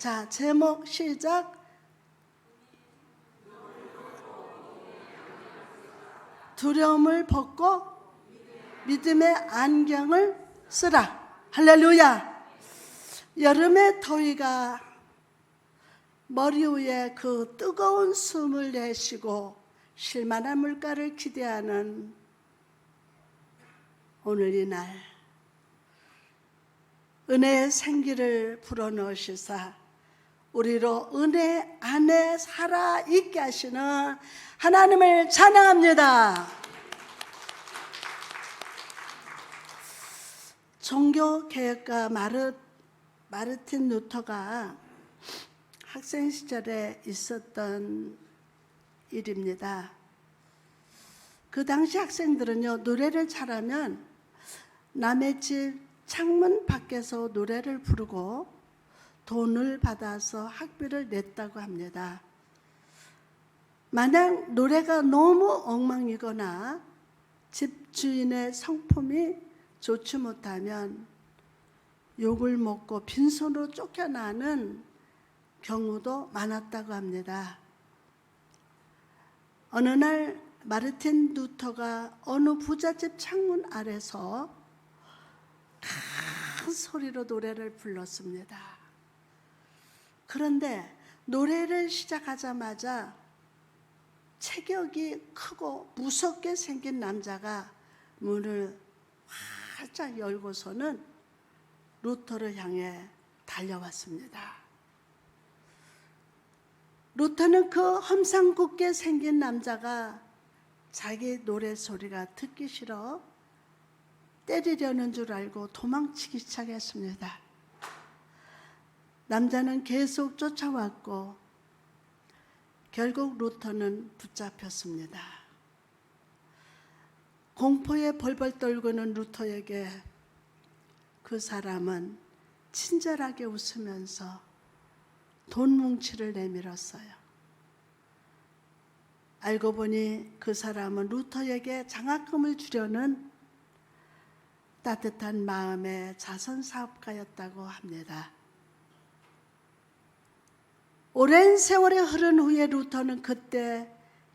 자, 제목 시작. 두려움을 벗고 믿음의 안경을 쓰라. 할렐루야. 여름의 더위가 머리 위에 그 뜨거운 숨을 내쉬고 실만한 물가를 기대하는 오늘 이 날, 은혜의 생기를 불어넣으시사 우리로 은혜 안에 살아있게 하시는 하나님을 찬양합니다. 종교개혁가 마르틴 루터가 학생 시절에 있었던 일입니다. 그 당시 학생들은요, 노래를 잘하면 남의 집 창문 밖에서 노래를 부르고 돈을 받아서 학비를 냈다고 합니다. 만약 노래가 너무 엉망이거나 집주인의 성품이 좋지 못하면 욕을 먹고 빈손으로 쫓겨나는 경우도 많았다고 합니다. 어느 날 마르틴 루터가 어느 부잣집 창문 아래서 큰 소리로 노래를 불렀습니다. 그런데 노래를 시작하자마자 체격이 크고 무섭게 생긴 남자가 문을 활짝 열고서는 루터를 향해 달려왔습니다. 루터는 그 험상궂게 생긴 남자가 자기 노래 소리가 듣기 싫어 때리려는 줄 알고 도망치기 시작했습니다. 남자는 계속 쫓아왔고 결국 루터는 붙잡혔습니다. 공포에 벌벌 떨고는 루터에게 그 사람은 친절하게 웃으면서 돈 뭉치를 내밀었어요. 알고 보니 그 사람은 루터에게 장학금을 주려는 따뜻한 마음의 자선사업가였다고 합니다. 오랜 세월이 흐른 후에 루터는 그때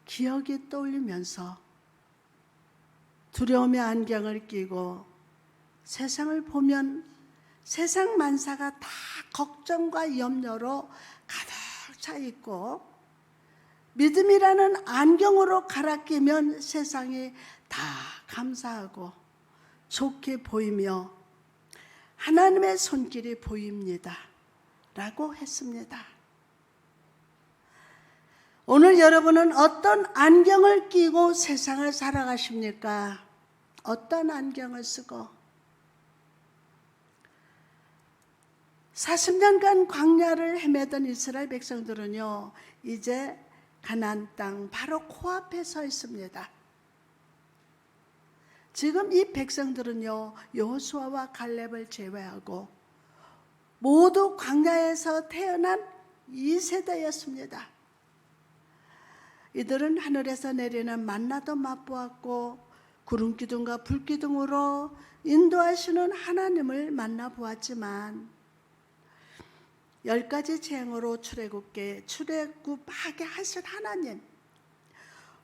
기억이 떠올리면서 두려움의 안경을 끼고 세상을 보면 세상 만사가 다 걱정과 염려로 가득 차 있고 믿음이라는 안경으로 갈아 끼면 세상이 다 감사하고 좋게 보이며 하나님의 손길이 보입니다 라고 했습니다. 오늘 여러분은 어떤 안경을 끼고 세상을 살아가십니까? 어떤 안경을 쓰고? 40년간 광야를 헤매던 이스라엘 백성들은요, 이제 가나안 땅 바로 코앞에 서 있습니다. 지금 이 백성들은요, 여호수아와 갈렙을 제외하고 모두 광야에서 태어난 2세대였습니다. 이들은 하늘에서 내리는 만나도 맛보았고 구름기둥과 불기둥으로 인도하시는 하나님을 만나보았지만 10가지 재앙으로 출애굽하게 하신 하나님,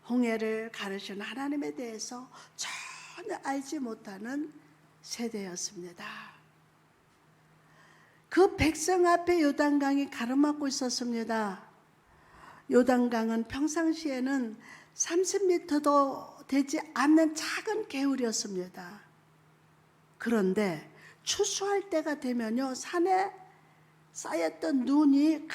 홍해를 가르신 하나님에 대해서 전혀 알지 못하는 세대였습니다. 그 백성 앞에 요단강이 가로막고 있었습니다. 요단강은 평상시에는 30m도 되지 않는 작은 개울이었습니다. 그런데 추수할 때가 되면요, 산에 쌓였던 눈이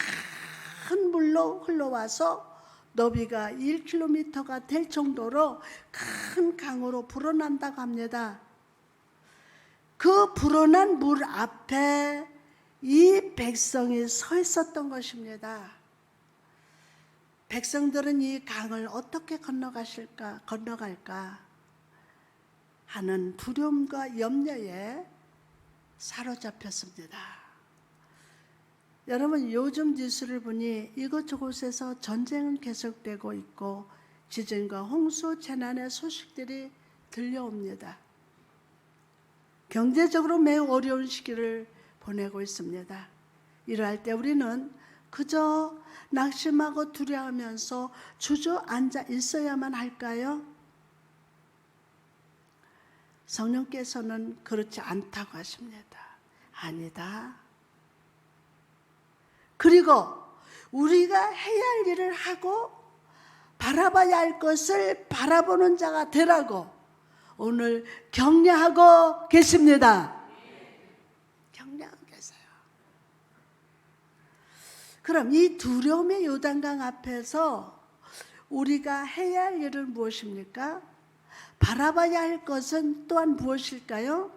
큰 물로 흘러와서 너비가 1km가 될 정도로 큰 강으로 불어난다고 합니다. 그 불어난 물 앞에 이 백성이 서 있었던 것입니다. 백성들은 이 강을 어떻게 건너갈까 하는 두려움과 염려에 사로잡혔습니다. 여러분, 요즘 뉴스를 보니 이곳저곳에서 전쟁은 계속되고 있고 지진과 홍수 재난의 소식들이 들려옵니다. 경제적으로 매우 어려운 시기를 보내고 있습니다. 이러할 때 우리는 그저 낙심하고 두려워하면서 주저앉아 있어야만 할까요? 성령께서는 그렇지 않다고 하십니다. 아니다. 그리고 우리가 해야 할 일을 하고 바라봐야 할 것을 바라보는 자가 되라고 오늘 격려하고 계십니다. 격려하고 계세요. 그럼 이 두려움의 요단강 앞에서 우리가 해야 할 일은 무엇입니까? 바라봐야 할 것은 또한 무엇일까요?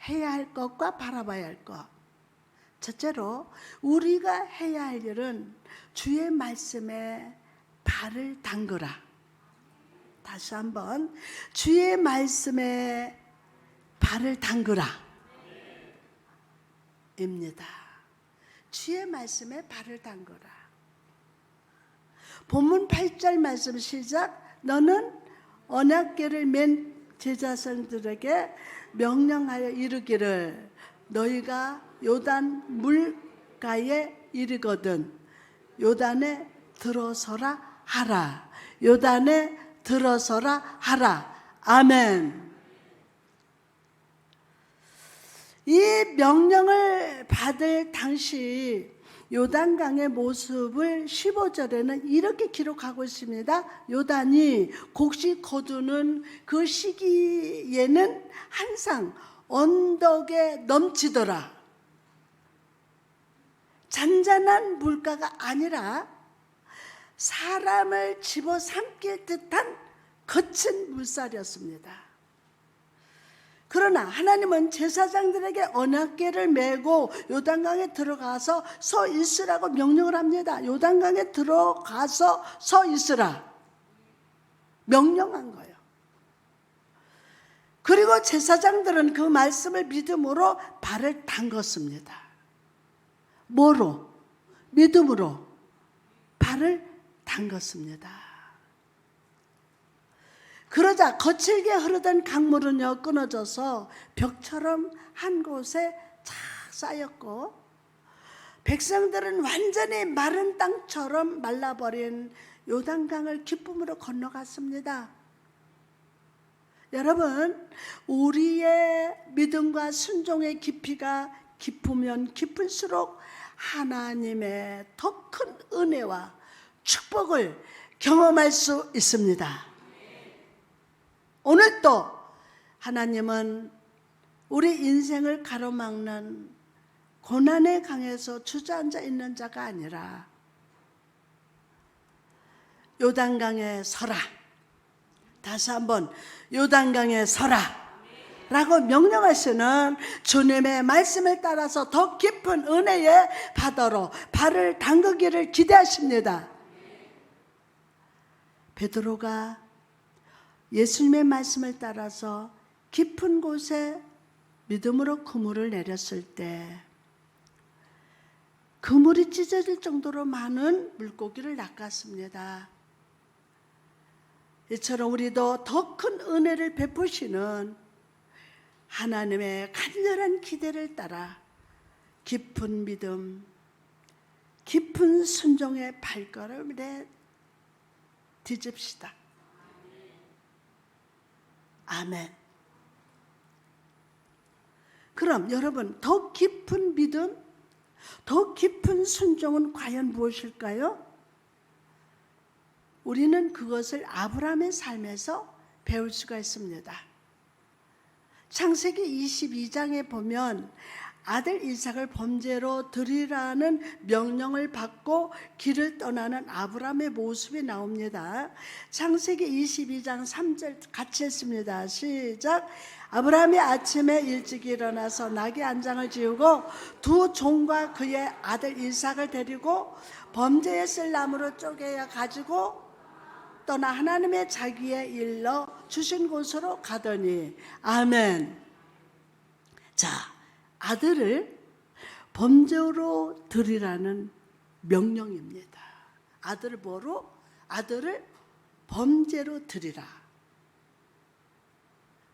해야 할 것과 바라봐야 할 것. 첫째로 우리가 해야 할 일은 주의 말씀에 발을 담그라. 다시 한번 주의 말씀에 발을 담그라 입니다. 주의 말씀에 발을 담그라. 본문 8절 말씀 시작. 너는 언약궤를 맨 제자손들에게 명령하여 이르기를 너희가 요단 물가에 이르거든 요단에 들어서라 하라. 요단에 들어서라 하라. 아멘. 이 명령을 받을 당시 요단강의 모습을 15절에는 이렇게 기록하고 있습니다. 요단이 곡식 거두는 그 시기에는 항상 언덕에 넘치더라. 잔잔한 물가가 아니라 사람을 집어삼킬 듯한 거친 물살이었습니다. 그러나 하나님은 제사장들에게 언약궤를 메고 요단강에 들어가서 서 있으라고 명령을 합니다. 요단강에 들어가서 서 있으라 명령한 거예요. 그리고 제사장들은 그 말씀을 믿음으로 발을 담궜습니다. 뭐로? 믿음으로 발을 담궜습니다. 그러자 거칠게 흐르던 강물은요 끊어져서 벽처럼 한 곳에 착 쌓였고 백성들은 완전히 마른 땅처럼 말라버린 요단강을 기쁨으로 건너갔습니다. 여러분, 우리의 믿음과 순종의 깊이가 깊으면 깊을수록 하나님의 더 큰 은혜와 축복을 경험할 수 있습니다. 오늘도 하나님은 우리 인생을 가로막는 고난의 강에서 주저앉아 있는 자가 아니라 요단강에 서라. 다시 한번 요단강에 서라 라고 명령하시는 주님의 말씀을 따라서 더 깊은 은혜의 바다로 발을 담그기를 기대하십니다. 베드로가 예수님의 말씀을 따라서 깊은 곳에 믿음으로 그물을 내렸을 때 그물이 찢어질 정도로 많은 물고기를 낚았습니다. 이처럼 우리도 더 큰 은혜를 베푸시는 하나님의 간절한 기대를 따라 깊은 믿음, 깊은 순종의 발걸음을 뒤집시다. 아멘. 그럼 여러분, 더 깊은 믿음, 더 깊은 순종은 과연 무엇일까요? 우리는 그것을 아브라함의 삶에서 배울 수가 있습니다. 창세기 22장에 보면 아들 이삭을 범죄로 드리라는 명령을 받고 길을 떠나는 아브라함의 모습이 나옵니다. 창세기 22장 3절 같이 했습니다. 시작. 아브라함이 아침에 일찍 일어나서 나귀 한 장을 지우고 두 종과 그의 아들 이삭을 데리고 범죄에 쓸 나무로 쪼개어 가지고 떠나 하나님의 자기의 일러 주신 곳으로 가더니 아멘. 자, 아들을 범죄로 드리라는 명령입니다. 아들을 뭐로? 아들을 범죄로 드리라.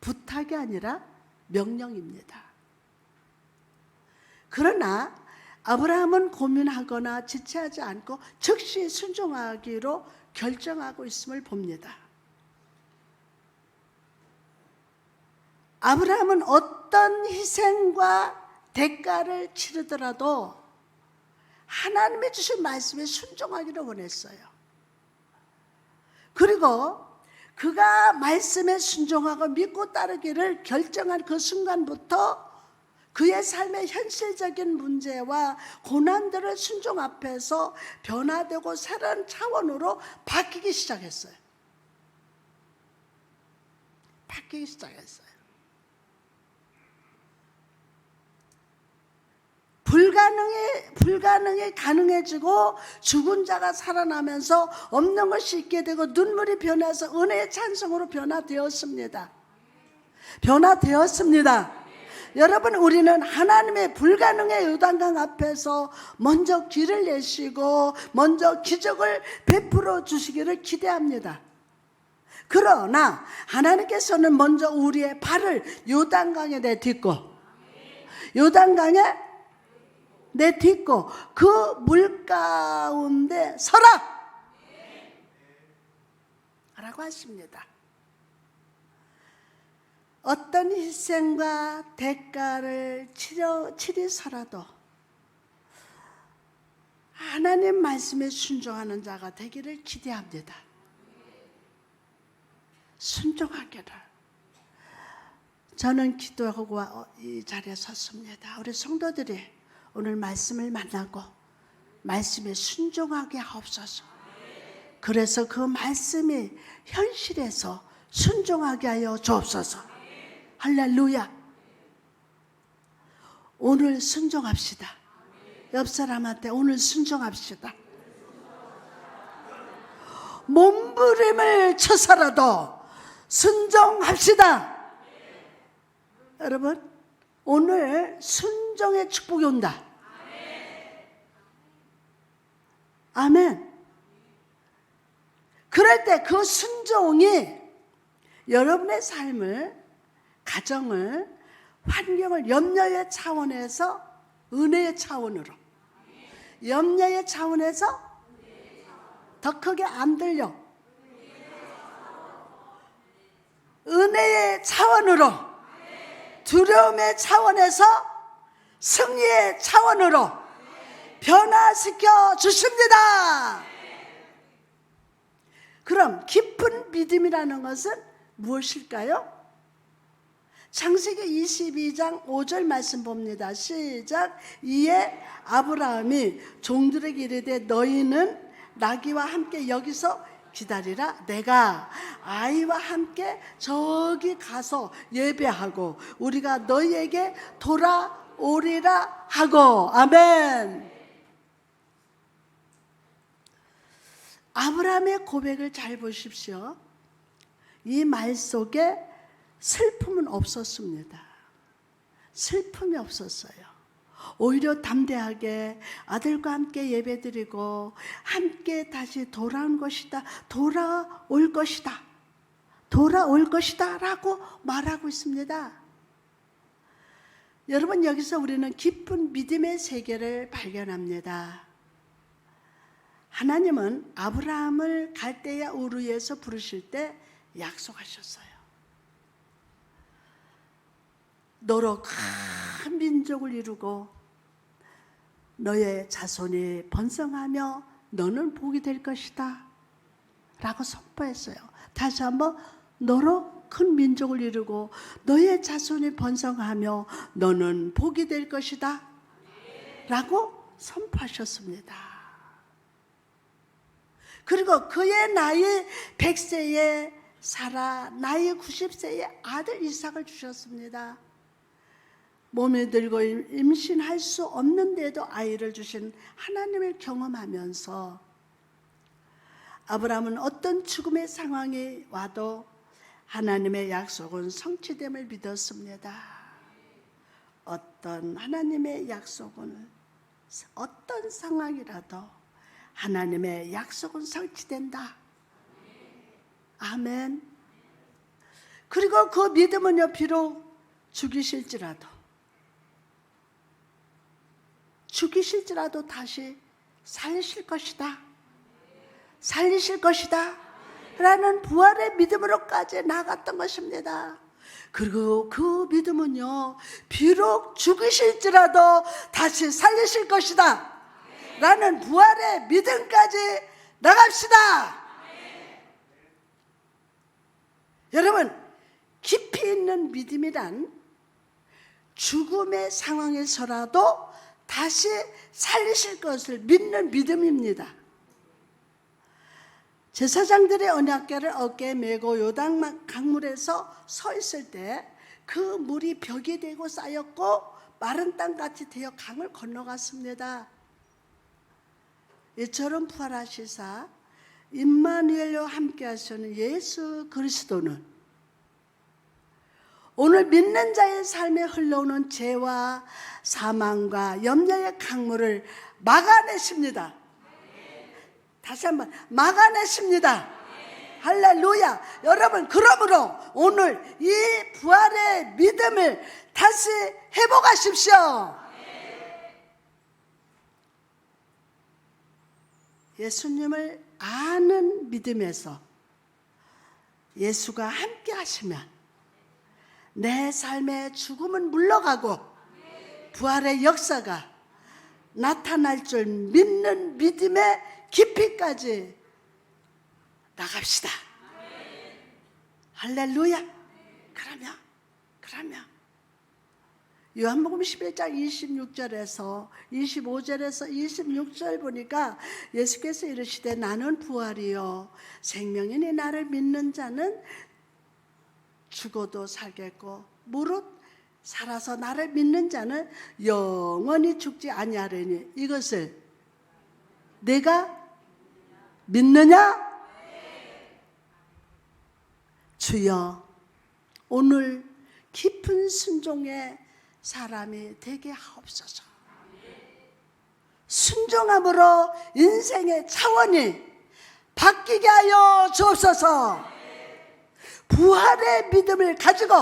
부탁이 아니라 명령입니다. 그러나 아브라함은 고민하거나 지체하지 않고 즉시 순종하기로 결정하고 있음을 봅니다. 아브라함은 어떤 희생과 대가를 치르더라도 하나님의 주신 말씀에 순종하기를 원했어요. 그리고 그가 말씀에 순종하고 믿고 따르기를 결정한 그 순간부터 그의 삶의 현실적인 문제와 고난들을 순종 앞에서 변화되고 새로운 차원으로 바뀌기 시작했어요. 불가능이 가능해지고 죽은 자가 살아나면서 없는 것이 있게 되고 눈물이 변해서 은혜의 찬송으로 변화되었습니다. 여러분, 우리는 하나님의 불가능의 요단강 앞에서 먼저 길을 내시고 먼저 기적을 베풀어 주시기를 기대합니다. 그러나 하나님께서는 먼저 우리의 발을 요단강에 내딛고 그 물 가운데 서라! 라고 하십니다. 어떤 희생과 대가를 치르서라도 하나님 말씀에 순종하는 자가 되기를 기대합니다. 순종하기를. 저는 기도하고 이 자리에 섰습니다. 우리 성도들이 오늘 말씀을 만나고 말씀에 순종하게 하옵소서. 그래서 그 말씀이 현실에서 순종하게 하여 주옵소서. 할렐루야. 오늘 순종합시다. 옆 사람한테 오늘 순종합시다. 몸부림을 쳐서라도 순종합시다. 여러분, 오늘 순종의 축복이 온다. 아멘. 그럴 때 그 순종이 여러분의 삶을, 가정을, 환경을 염려의 차원에서 은혜의 차원으로, 염려의 차원에서 더 크게 안 들려, 은혜의 차원으로, 두려움의 차원에서 승리의 차원으로 변화시켜 주십니다. 그럼 깊은 믿음이라는 것은 무엇일까요? 창세기 22장 5절 말씀 봅니다. 시작. 이에 아브라함이 종들에게 이르되 너희는 나귀와 함께 여기서 기다리라. 내가 아이와 함께 저기 가서 예배하고 우리가 너희에게 돌아오리라 하고. 아멘. 아브라함의 고백을 잘 보십시오. 이 말 속에 슬픔은 없었습니다. 슬픔이 없었어요. 오히려 담대하게 아들과 함께 예배드리고 함께 다시 돌아올 것이다 라고 말하고 있습니다. 여러분, 여기서 우리는 깊은 믿음의 세계를 발견합니다. 하나님은 아브라함을 갈대아 우르에서 부르실 때 약속하셨어요. 너로 큰 민족을 이루고 너의 자손이 번성하며 너는 복이 될 것이다 라고 선포했어요. 다시 한번, 너로 큰 민족을 이루고 너의 자손이 번성하며 너는 복이 될 것이다 라고 선포하셨습니다. 그리고 그의 나이 100세에 사라, 나이 90세에 아들 이삭을 주셨습니다. 몸에 들고 임신할 수 없는데도 아이를 주신 하나님을 경험하면서 아브라함은 어떤 죽음의 상황이 와도 하나님의 약속은 성취됨을 믿었습니다. 어떤 하나님의 약속은, 어떤 상황이라도 하나님의 약속은 성취된다. 아멘. 그리고 그 믿음은요, 비록 죽으실지라도 죽이실지라도 다시 살리실 것이다. 살리실 것이다. 라는 부활의 믿음으로까지 나갔던 것입니다. 그리고 그 믿음은요, 비록 죽으실지라도 다시 살리실 것이다. 라는 부활의 믿음까지 나갑시다. 여러분, 깊이 있는 믿음이란 죽음의 상황에서라도 다시 살리실 것을 믿는 믿음입니다. 제사장들의 언약궤를 어깨에 메고 요단 강물에서 서 있을 때 그 물이 벽이 되고 쌓였고 마른 땅같이 되어 강을 건너갔습니다. 이처럼 부활하시사 임마누엘과 함께 하시는 예수 그리스도는 오늘 믿는 자의 삶에 흘러오는 죄와 사망과 염려의 강물을 막아내십니다. 다시 한번 막아내십니다. 할렐루야. 여러분, 그러므로 오늘 이 부활의 믿음을 다시 회복하십시오. 예수님을 아는 믿음에서 예수가 함께 하시면 내 삶의 죽음은 물러가고 부활의 역사가 나타날 줄 믿는 믿음의 깊이까지 나갑시다. 할렐루야. 그러면 요한복음 11장 26절에서 25절에서 26절 보니까 예수께서 이르시되 나는 부활이요 생명이니 나를 믿는 자는 죽어도 살겠고 무릇 살아서 나를 믿는 자는 영원히 죽지 아니하리니 이것을 내가 믿느냐? 주여, 오늘 깊은 순종의 사람이 되게 하옵소서. 순종함으로 인생의 차원이 바뀌게 하여 주옵소서. 부활의 믿음을 가지고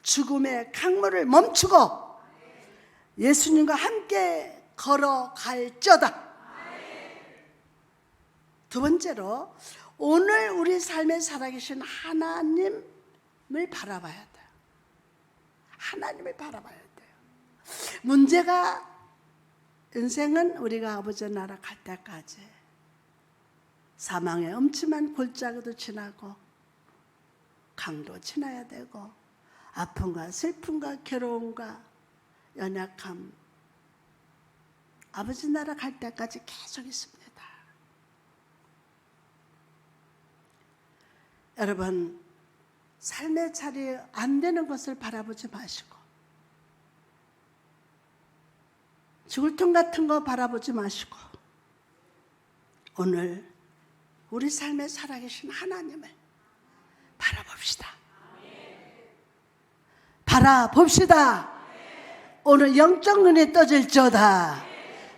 죽음의 강물을 멈추고 예수님과 함께 걸어갈지어다. 두 번째로 오늘 우리 삶에 살아계신 하나님을 바라봐야 돼요. 하나님을 바라봐야 돼요. 문제가 인생은 우리가 아버지 나라 갈 때까지 사망의 엄침한 골짜기도 지나고 강도 지나야 되고 아픔과 슬픔과 괴로움과 연약함 아버지 나라 갈 때까지 계속 있습니다. 여러분, 삶의 자리 안 되는 것을 바라보지 마시고 죽을 통 같은 거 바라보지 마시고 오늘 우리 삶에 살아계신 하나님을 바라봅시다. 바라봅시다. 오늘 영적 눈이 떠질지어다.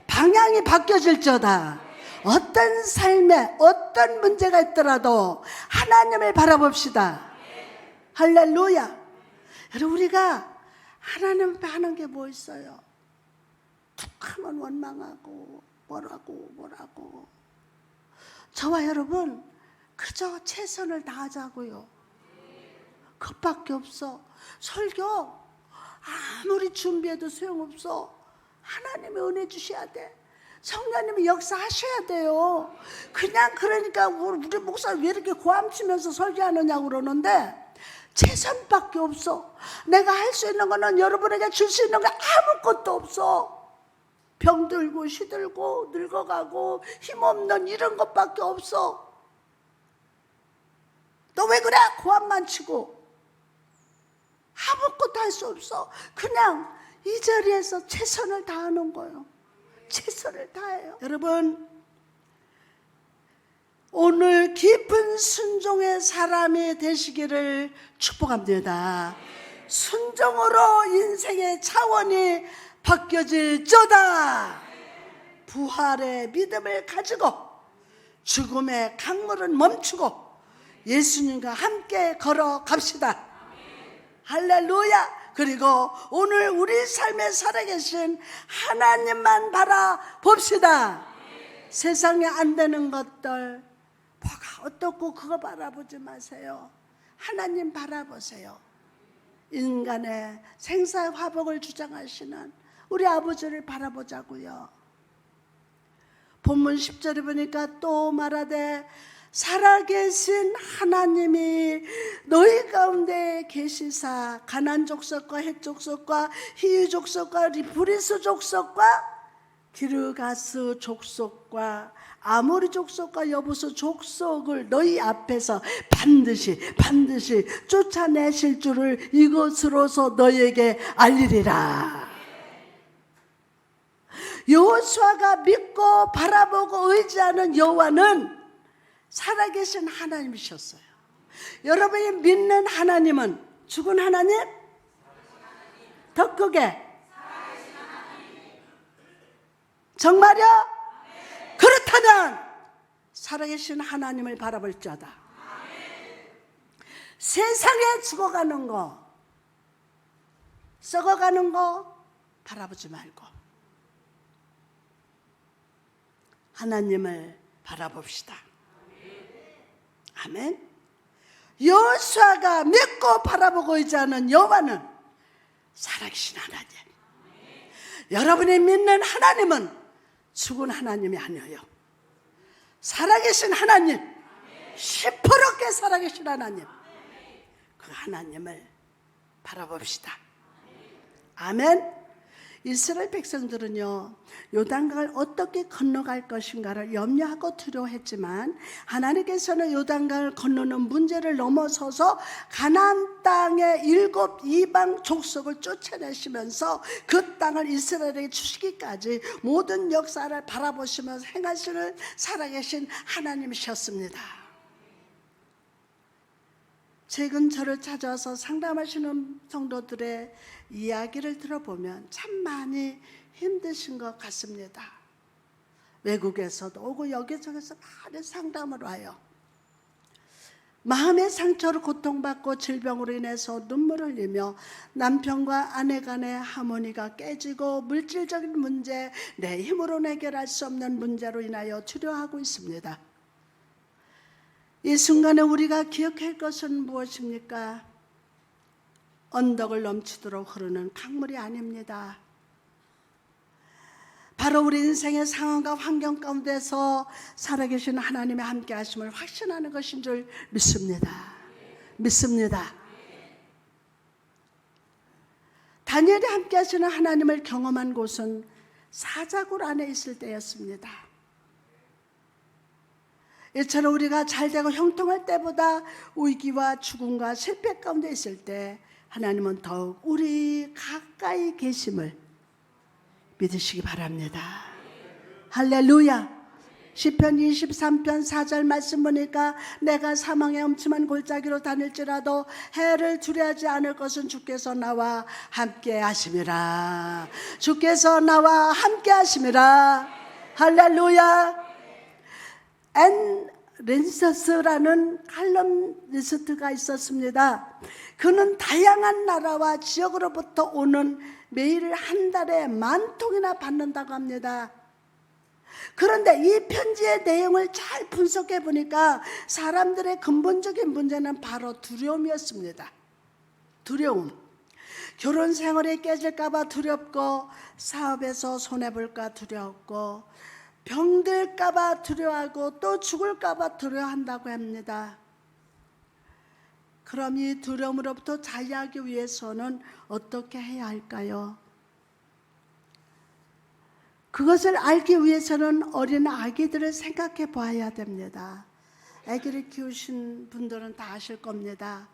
방향이 바뀌어질지어다. 어떤 삶에 어떤 문제가 있더라도 하나님을 바라봅시다. 할렐루야. 여러분, 우리가 하나님 앞에 하는 게 뭐 있어요? 툭 하면 원망하고 뭐라고 저와 여러분 그저 최선을 다하자고요. 그것밖에 없어. 설교 아무리 준비해도 소용없어. 하나님의 은혜 주셔야 돼. 성령님이 역사하셔야 돼요. 그냥 그러니까 우리 목사 왜 이렇게 고함치면서 설교하느냐고 그러는데 최선밖에 없어. 내가 할 수 있는 거는 여러분에게 줄 수 있는 거 아무것도 없어. 병들고 시들고 늙어가고 힘없는 이런 것밖에 없어. 너 왜 그래? 고함만 치고 아무것도 할 수 없어. 그냥 이 자리에서 최선을 다하는 거예요. 최선을 다해요. 여러분, 오늘 깊은 순종의 사람이 되시기를 축복합니다. 순종으로 인생의 차원이 바뀌어질지어다. 부활의 믿음을 가지고 죽음의 강물은 멈추고 예수님과 함께 걸어갑시다. 할렐루야. 그리고 오늘 우리 삶에 살아계신 하나님만 바라봅시다. 세상에 안 되는 것들 뭐가 어떻고 그거 바라보지 마세요. 하나님 바라보세요. 인간의 생사화복을 주장하시는 우리 아버지를 바라보자고요. 본문 10절에 보니까 또 말하되 살아계신 하나님이 너희 가운데 계시사 가나안 족속과 헷 족속과 히위 족속과 브리스 족속과 기르가스 족속과 아모리 족속과 여부스 족속을 너희 앞에서 반드시 쫓아내실 줄을 이것으로서 너희에게 알리리라. 여호수아가 믿고 바라보고 의지하는 여호와는 살아계신 하나님이셨어요. 여러분이 믿는 하나님은 죽은 하나님? 더 크게 정말요? 그렇다면 살아계신 하나님을 바라볼 자다. 세상에 죽어가는 거, 썩어가는 거 바라보지 말고 하나님을 바라봅시다. 아멘. 여호수아가 믿고 바라보고 의지하는 여호와는 살아계신 하나님. 여러분이 믿는 하나님은 죽은 하나님이 아니에요. 살아계신 하나님, 시퍼렇게 살아계신 하나님, 그 하나님을 바라봅시다. 아멘. 이스라엘 백성들은요, 요단강을 어떻게 건너갈 것인가를 염려하고 두려워했지만 하나님께서는 요단강을 건너는 문제를 넘어서서 가나안 땅의 7 이방 족속을 쫓아내시면서 그 땅을 이스라엘에게 주시기까지 모든 역사를 바라보시면서 행하시는 살아계신 하나님이셨습니다. 최근 저를 찾아와서 상담하시는 성도들의 이야기를 들어보면 참 많이 힘드신 것 같습니다. 외국에서도 오고 여기저기서 많은 상담을 와요. 마음의 상처로 고통받고 질병으로 인해서 눈물을 흘리며 남편과 아내 간의 하모니가 깨지고 물질적인 문제, 내 힘으로 해결할 수 없는 문제로 인하여 두려워하고 있습니다. 이 순간에 우리가 기억할 것은 무엇입니까? 언덕을 넘치도록 흐르는 강물이 아닙니다. 바로 우리 인생의 상황과 환경 가운데서 살아계신 하나님의 함께 하심을 확신하는 것인 줄 믿습니다. 다니엘이 함께 하시는 하나님을 경험한 곳은 사자굴 안에 있을 때였습니다. 이처럼 우리가 잘되고 형통할 때보다 위기와 죽음과 실패 가운데 있을 때 하나님은 더욱 우리 가까이 계심을 믿으시기 바랍니다. 할렐루야. 시편 23편 4절 말씀 보니까 내가 사망의 엄침한 골짜기로 다닐지라도 해를 두려워하지 않을 것은 주께서 나와 함께 하심이라. 주께서 나와 함께 하심이라. 할렐루야. 앤 렌서스라는 칼럼니스트가 있었습니다. 그는 다양한 나라와 지역으로부터 오는 메일을 한 달에 10,000통이나 받는다고 합니다. 그런데 이 편지의 내용을 잘 분석해 보니까 사람들의 근본적인 문제는 바로 두려움이었습니다. 두려움. 결혼 생활이 깨질까 봐 두렵고, 사업에서 손해볼까 두려웠고, 병들까 봐 두려워하고, 또 죽을까 봐 두려워한다고 합니다. 그럼 이 두려움으로부터 자유하기 위해서는 어떻게 해야 할까요? 그것을 알기 위해서는 어린 아기들을 생각해 봐야 됩니다. 아기를 키우신 분들은 다 아실 겁니다.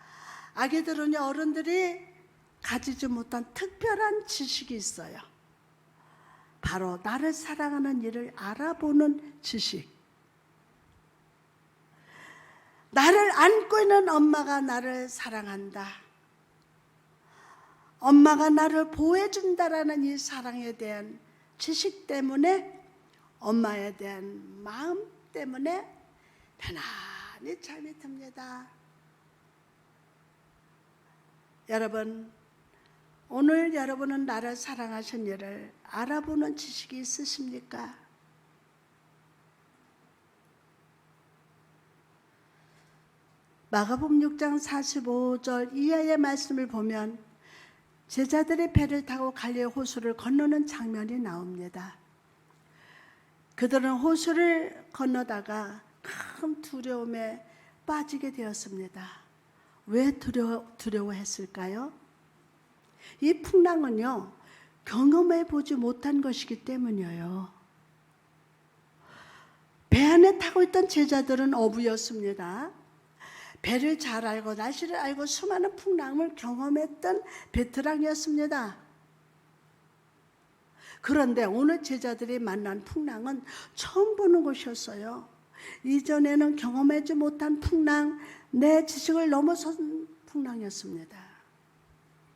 아기들은요, 어른들이 가지지 못한 특별한 지식이 있어요. 바로 나를 사랑하는 이를 알아보는 지식. 나를 안고 있는 엄마가 나를 사랑한다. 엄마가 나를 보호해준다라는 이 사랑에 대한 지식 때문에, 엄마에 대한 마음 때문에 편안히 잠이 듭니다. 여러분, 오늘 여러분은 나를 사랑하신 이를 알아보는 지식이 있으십니까? 마가복음 6장 45절 이하의 말씀을 보면 제자들이 배를 타고 갈릴리 호수를 건너는 장면이 나옵니다. 그들은 호수를 건너다가 큰 두려움에 빠지게 되었습니다. 왜 두려워했을까요? 이 풍랑은요, 경험해 보지 못한 것이기 때문이에요. 배 안에 타고 있던 제자들은 어부였습니다. 배를 잘 알고 날씨를 알고 수많은 풍랑을 경험했던 베테랑이었습니다. 그런데 오늘 제자들이 만난 풍랑은 처음 보는 것이었어요. 이전에는 경험하지 못한 풍랑, 내 지식을 넘어선 풍랑이었습니다.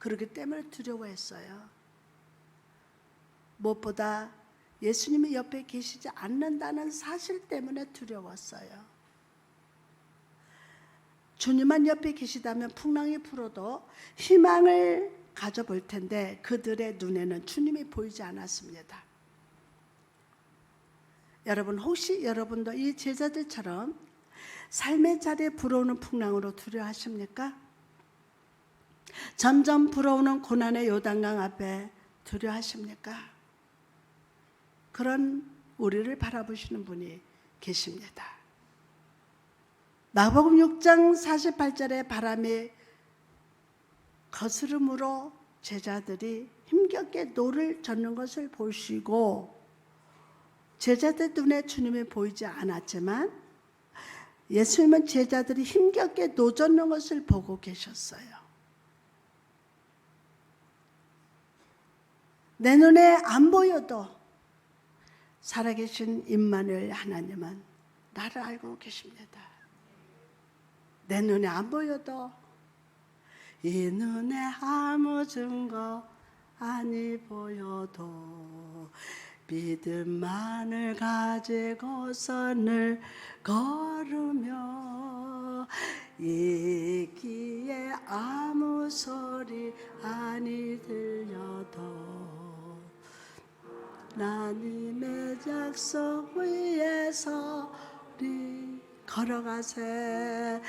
그렇기 때문에 두려워했어요. 무엇보다 예수님이 옆에 계시지 않는다는 사실 때문에 두려웠어요. 주님만 옆에 계시다면 풍랑이 불어도 희망을 가져볼 텐데 그들의 눈에는 주님이 보이지 않았습니다. 여러분, 혹시 여러분도 이 제자들처럼 삶의 자리에 불어오는 풍랑으로 두려워하십니까? 점점 불어오는 고난의 요단강 앞에 두려워하십니까? 그런 우리를 바라보시는 분이 계십니다. 마가복음 6장 48절에 바람이 거스름으로 제자들이 힘겹게 노를 젓는 것을 보시고 제자들 눈에 주님이 보이지 않았지만 예수님은 제자들이 힘겹게 노 젓는 것을 보고 계셨어요. 내 눈에 안 보여도 살아계신 임마누엘 하나님은 나를 알고 계십니다. 내 눈에 안 보여도 이 눈에 아무 증거 아니 보여도 믿음만을 가지고서 늘 걸으며 이 귀에 아무 소리 아니 들려도 하나님의 약속 위에서 우리 걸어가세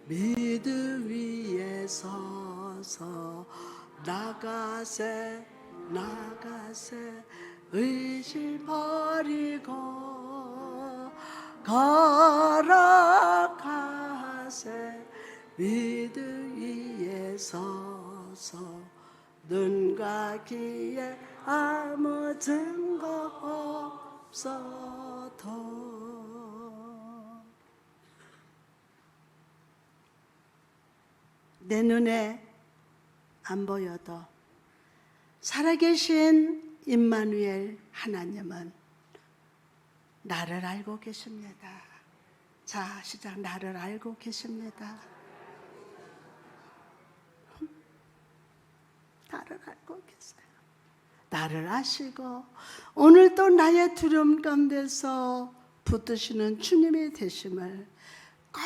믿음 위에 서서 나가세 의심 버리고 걸어가세 믿음 위에 서서 눈과 귀에 아무 증거 없어도 내 눈에 안 보여도 살아계신 임마누엘 하나님은 나를 알고 계십니다. 자, 시작. 나를 알고 계십니다. 나를 알고 계세요. 나를 아시고 오늘도 나의 두려움 가운데서 붙드시는 주님이 되심을 꼭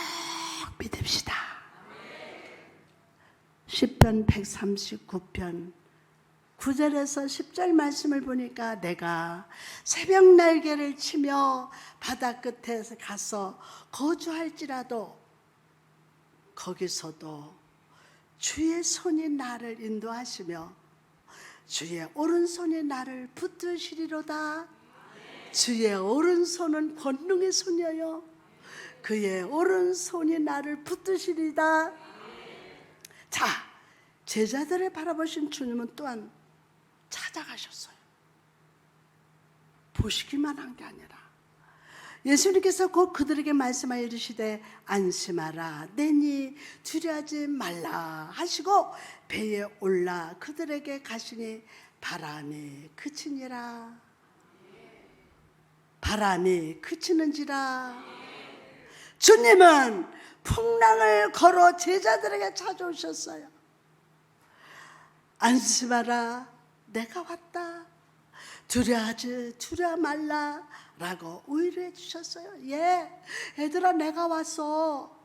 믿읍시다. 시편 139편 9절에서 10절 말씀을 보니까 내가 새벽 날개를 치며 바다 끝에 가서 거주할지라도 거기서도 주의 손이 나를 인도하시며 주의 오른손이 나를 붙드시리로다. 주의 오른손은 권능의 손이요 그의 오른손이 나를 붙드시리다. 자, 제자들을 바라보신 주님은 또한 찾아가셨어요. 보시기만 한 게 아니라 예수님께서 곧 그들에게 말씀하여 이르시되 안심하라 내니 두려워하지 말라 하시고 배에 올라 그들에게 가시니 바람이 그치니라. 바람이 그치는지라. 주님은 풍랑을 걸어 제자들에게 찾아오셨어요. 안심하라 내가 왔다. 두려워 말라 라고 위로해 주셨어요. 예, 얘들아 내가 왔어.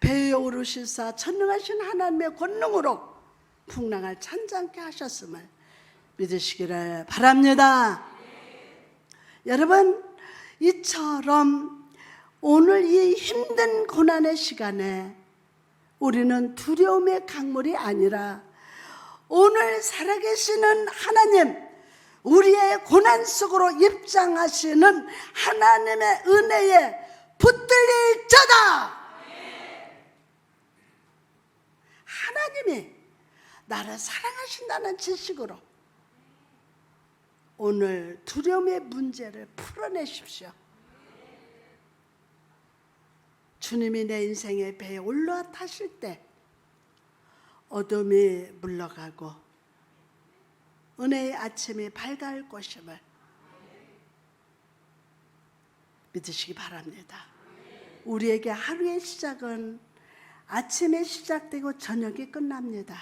배에 오르시사 전능하신 하나님의 권능으로 풍랑을 찬잔케 하셨음을 믿으시기를 바랍니다. 여러분, 이처럼 오늘 이 힘든 고난의 시간에 우리는 두려움의 강물이 아니라 오늘 살아계시는 하나님, 우리의 고난 속으로 입장하시는 하나님의 은혜에 붙들릴 자다. 하나님이 나를 사랑하신다는 지식으로 오늘 두려움의 문제를 풀어내십시오. 주님이 내 인생의 배에 올라 타실 때 어둠이 물러가고 은혜의 아침이 밝아올 것임을 믿으시기 바랍니다. 우리에게 하루의 시작은 아침에 시작되고 저녁이 끝납니다.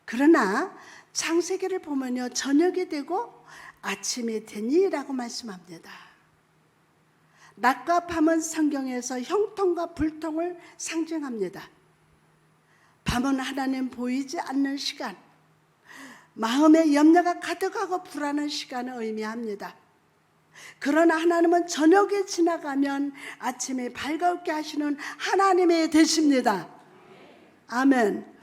그러나 창세기를 보면요, 저녁이 되고 아침이 되니라고 말씀합니다. 낮과 밤은 성경에서 형통과 불통을 상징합니다. 밤은 하나님 보이지 않는 시간, 마음의 염려가 가득하고 불안한 시간을 의미합니다. 그러나 하나님은 저녁이 지나가면 아침에 밝게 하시는 하나님이 되십니다. 아멘.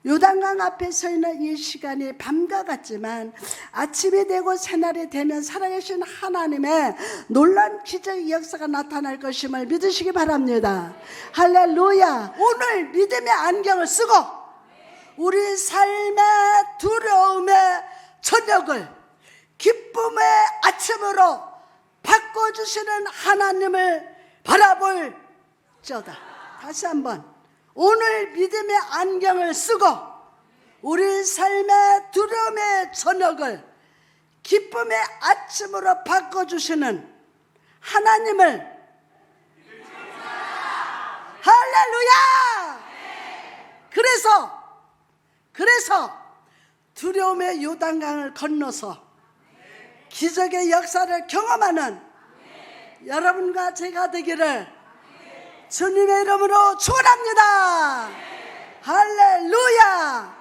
요단강 앞에 서 있는 이 시간이 밤과 같지만 아침이 되고 새날이 되면 살아계신 하나님의 놀라운 기적의 역사가 나타날 것임을 믿으시기 바랍니다. 할렐루야. 오늘 믿음의 안경을 쓰고 우리 삶의 두려움의 저녁을 기쁨의 아침으로 바꿔주시는 하나님을 바라볼 저다. 다시 한번, 오늘 믿음의 안경을 쓰고 우리 삶의 두려움의 저녁을 기쁨의 아침으로 바꿔주시는 하나님을 할렐루야. 그래서 두려움의 요단강을 건너서 기적의 역사를 경험하는 여러분과 제가 되기를 주님의 이름으로 축원합니다. 할렐루야.